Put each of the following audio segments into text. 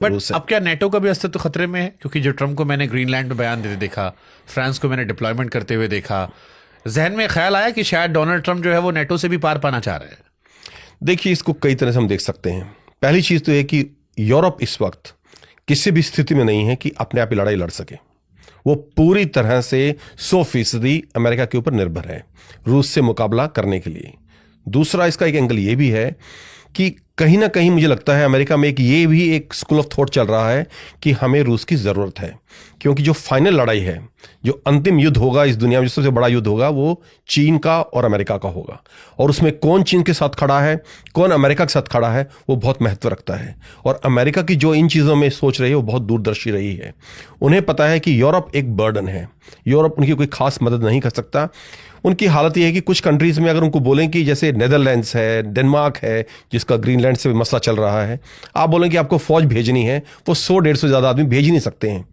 But रूस है। अब क्या नेटो का भी अस्तित्व खतरे में है? क्योंकि जो ट्रम्प को मैंने ग्रीनलैंड में बयान देते देखा, फ्रांस को मैंने डिप्लॉयमेंट करते हुए देखा, जहन में ख्याल आया कि शायद डोनाल्ड ट्रम्प जो है वो नेटो से भी पार पाना चाह रहे हैं। देखिए, इसको कई तरह से हम देख सकते हैं। पहली चीज तो यह कि यूरोप इस वक्त किसी भी स्थिति में नहीं है कि अपने आप ही लड़ाई लड़ सके। वो पूरी तरह से 100% अमेरिका के ऊपर निर्भर है रूस से मुकाबला करने के लिए। दूसरा, इसका एक एंगल ये भी है कि कहीं ना कहीं मुझे लगता है अमेरिका में ये भी एक स्कूल ऑफ थॉट चल रहा है कि हमें रूस की ज़रूरत है, क्योंकि जो फाइनल लड़ाई है, जो अंतिम युद्ध होगा इस दुनिया में, जो सबसे बड़ा युद्ध होगा, वो चीन का और अमेरिका का होगा। और उसमें कौन चीन के साथ खड़ा है, कौन अमेरिका के साथ खड़ा है, वो बहुत महत्व रखता है। और अमेरिका की जो इन चीज़ों में सोच रही है वो बहुत दूरदर्शी रही है। उन्हें पता है कि यूरोप एक बर्डन है, यूरोप उनकी कोई खास मदद नहीं कर सकता। उनकी हालत यह है कि कुछ कंट्रीज में अगर उनको बोलें कि जैसे नेदरलैंड्स है, डेनमार्क है, जिसका ग्रीनलैंड से मसला चल रहा है, आप बोलें कि आपको फौज भेजनी है, वो 100-150 ज़्यादा आदमी भेज ही नहीं सकते हैं।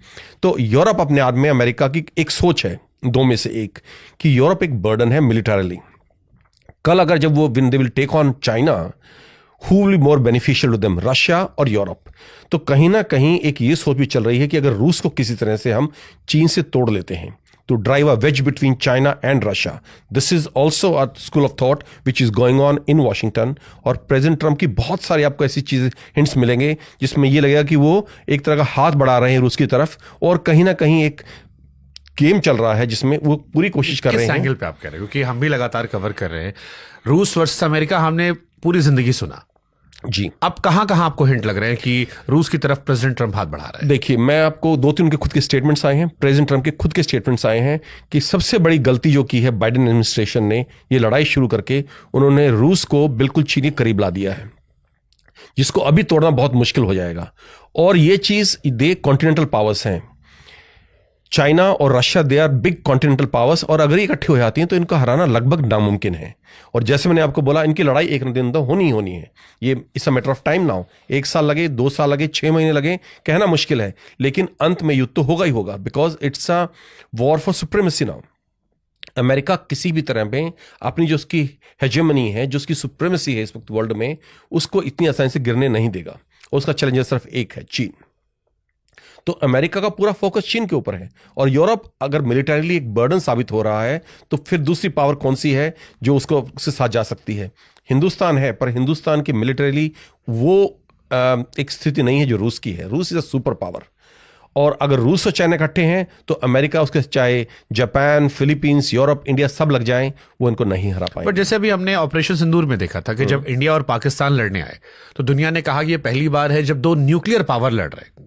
तो यूरोप अपने आप में, अमेरिका की एक सोच है दो में से एक, कि यूरोप एक बर्डन है मिलिटरीली। कल अगर जब वो they will take on China, who will be more beneficial to them, Russia और यूरोप? तो कहीं ना कहीं एक ये सोच भी चल रही है कि अगर रूस को किसी तरह से हम चीन से तोड़ लेते हैं to drive a wedge between China and Russia. This is also a school of thought which is going on in Washington. और प्रेसिडेंट ट्रम्प की बहुत सारी आपको ऐसी चीज़ें, हिंट्स मिलेंगे जिसमें ये लगेगा कि वो एक तरह का हाथ बढ़ा रहे हैं रूस की तरफ, और कहीं ना कहीं एक गेम चल रहा है जिसमें वो पूरी कोशिश कर रहे हैं। किस एंगल पे आप कह रहे हैं? क्योंकि हम भी लगातार कवर कर रहे हैं रूस वर्सेस अमेरिका, हमने पूरी जिंदगी सुना जी। अब कहां कहां आपको हिंट लग रहे हैं कि रूस की तरफ प्रेसिडेंट ट्रम्प हाथ बढ़ा रहा है? देखिए, मैं आपको 2-3 उनके खुद के स्टेटमेंट्स आए हैं, प्रेसिडेंट ट्रम्प के खुद के स्टेटमेंट्स आए हैं कि सबसे बड़ी गलती जो की है बाइडेन एडमिनिस्ट्रेशन ने, ये लड़ाई शुरू करके उन्होंने रूस को बिल्कुल चीन के करीब ला दिया है, जिसको अभी तोड़ना बहुत मुश्किल हो जाएगा। और ये चीज, दे कॉन्टिनेंटल पावर्स हैं, चाइना और Russia, they are big continental powers, और अगर ये इकट्ठी हो जाती हैं तो इनको हराना लगभग नामुमकिन है। और जैसे मैंने आपको बोला, इनकी लड़ाई एक दिन तो होनी ही होनी है। ये it's a matter of time now. 1 साल लगे, 2 साल लगे, 6 महीने लगे, कहना मुश्किल है, लेकिन अंत में युद्ध तो होगा ही होगा, because it's a war for supremacy now. America किसी भी तरह में अपनी जो उसकी हेजेमनी है, जो उसकी सुप्रीमेसी है इस वक्त वर्ल्ड में, उसको इतनी आसानी से गिरने नहीं देगा। उसका चैलेंजर सिर्फ एक है, चीन। तो अमेरिका का पूरा फोकस चीन के ऊपर है। और यूरोप अगर मिलिटरीली एक बर्डन साबित हो रहा है, तो फिर दूसरी पावर कौन सी है जो उसके साथ जा सकती है? हिंदुस्तान है, पर हिंदुस्तान की मिलिटरीली वो एक स्थिति नहीं है जो रूस की है। रूस इज अ सुपर पावर, और अगर रूस और चाइना इकट्ठे हैं तो अमेरिका, उसके चाहे जापान, फिलीपींस, यूरोप, इंडिया सब लग जाएं, वो इनको नहीं हरा पाएंगे। बट जैसे अभी हमने ऑपरेशन सिंदूर में देखा था कि जब इंडिया और पाकिस्तान लड़ने आए तो दुनिया ने कहा कि ये पहली बार है जब 2 न्यूक्लियर पावर लड़ रहे हैं।